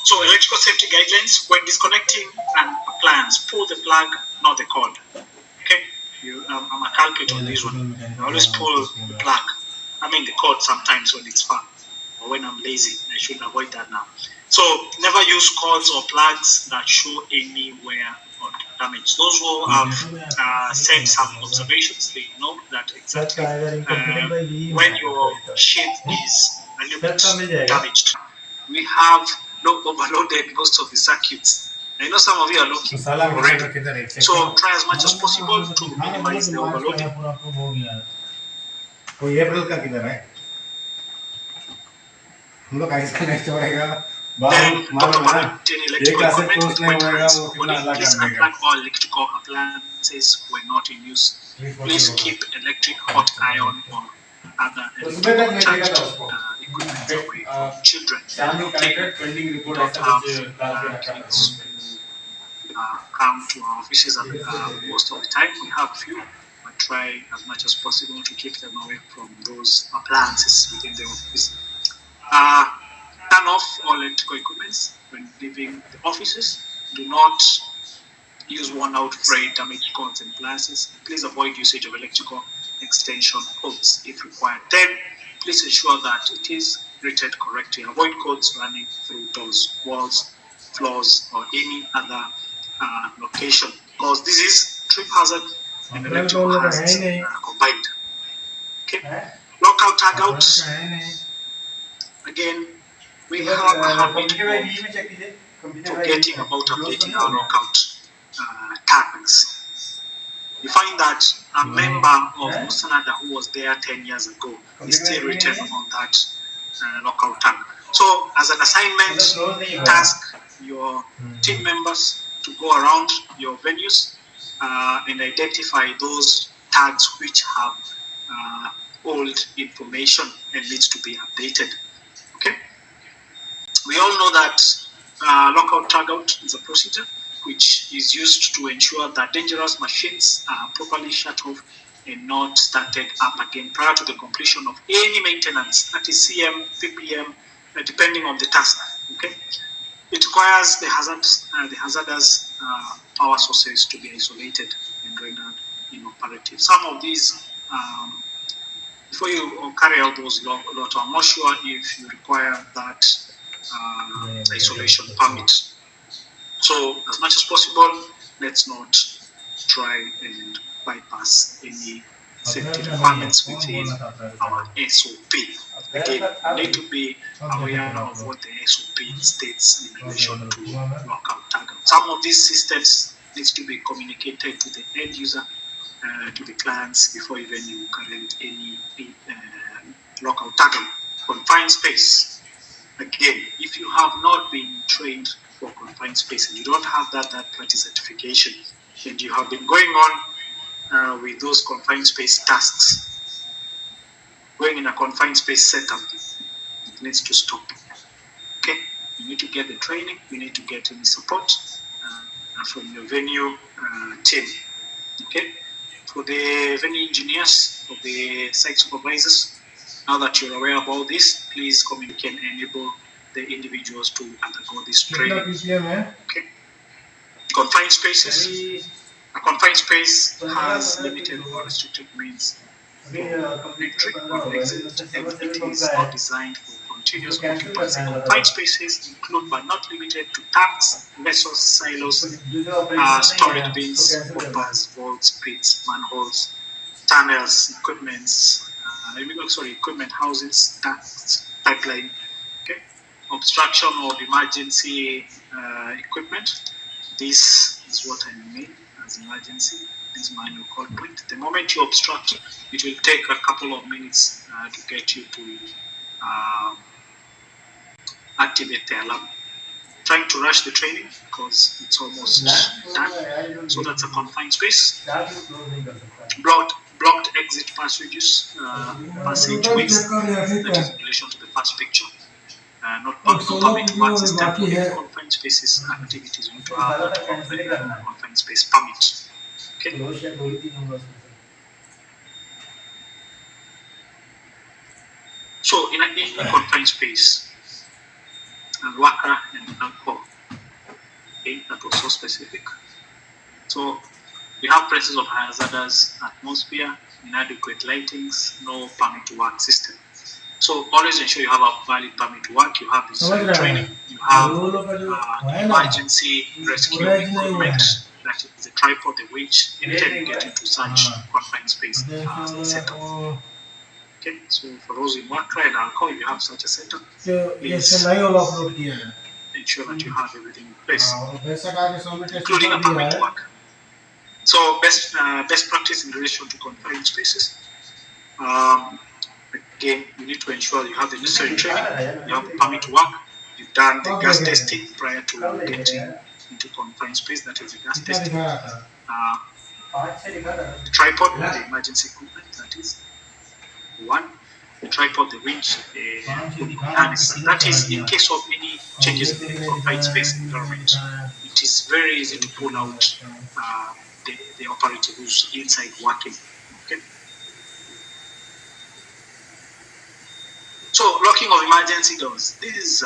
So electrical safety guidelines: when disconnecting an appliance, pull the plug, not the cord. Okay, I'm a culprit on this one. I always pull the plug. I mean the cord sometimes when it's far, or when I'm lazy. I should avoid that now. So never use cords or plugs that show any wear or damage. Those who have said some observations, they know that exactly when your sheath is a little bit damaged. We have overloaded most of the circuits. I know some of you are looking already. So try as much as possible to minimize the overloading. Then talk about any electrical equipment with wet hands or body. Please unplug all electrical appliances when not in use. Please keep electric hot iron or other electrical charged equipment away from children. Okay? We don't have kids who come to our offices most of the time. We have few, but try as much as possible to keep them away from those appliances within the office. Turn off all electrical equipment when leaving the offices. Do not use worn-out, frayed, damaged cords and appliances. Please avoid usage of electrical extension cords if required. Then, please ensure that it is rated correctly. Avoid cords running through doors, walls, floors, or any other location, because this is trip hazard and electrical hazards combined. Okay. Lockout, tag out. Again, we have a habit of forgetting about updating our lockout tags. You find that a member of Musanada who was there 10 years ago is still written on that lockout tag. So, as an assignment, task your team members to go around your venues and identify those tags which have old information and needs to be updated. Okay. We all know that lockout tagout is a procedure which is used to ensure that dangerous machines are properly shut off and not started up again prior to the completion of any maintenance, that is CM, PPM, depending on the task. Okay, it requires the hazardous power sources to be isolated and rendered inoperative. Some of these, before you carry out those lot, I'm not sure if you require that isolation permit. So as much as possible, let's not try and bypass any safety requirements within our SOP. Again, we need to be aware of what the SOP states in relation to lockout tagout. Some of these systems needs to be communicated to the end user, to the clients before even you carry out any lockout tagout. Confined space. Again, if you have not been trained for confined space and you don't have that third-party certification, and you have been going on with those confined space tasks, going in a confined space setup, it needs to stop. Okay, you need to get the training, you need to get any support from your venue team. Okay, for the venue engineers, for the site supervisors, now that you're aware about this, please communicate and enable the individuals to undergo this training. Okay. Confined spaces. A confined space has limited or restricted means for entry or exit, and it is not designed for continuous occupancy. Confined spaces include but not limited to tanks, vessels, silos, storage bins, hoppers, vaults, pits, manholes, tunnels, equipment houses, ducts, pipeline, okay, obstruction or emergency equipment. This is what I mean as emergency. This manual call point. The moment you obstruct, it will take a couple of minutes to get you to activate the alarm. Trying to rush the training because it's almost done. So that's a confined space. Blocked exit passageways, that is in relation to the first picture. Not permit to access temporary confined spaces activities. You need to have that confined space permit. Okay. So in a confined space, worker and more specific. So we have presence of hazardous atmosphere, inadequate lightings, no permit to work system. So always ensure you have a valid permit to work, you have necessary training, you have emergency rescue equipment, that is the tripod, the winch, anytime you get into such confined space setup. Okay, so for those in work and alcohol, you have such a setup. Please ensure that you have everything in place, including a permit to work. So best practice in relation to confined spaces. Again, you need to ensure you have the necessary training, you have the permit to work, you've done the gas testing prior to getting into confined space, that is the gas testing. The tripod, the emergency equipment, that is one. The tripod, the winch, harness. That is in case of any changes in the confined space environment. It is very easy to pull out the operator who's inside working. Okay. So locking of emergency doors. This is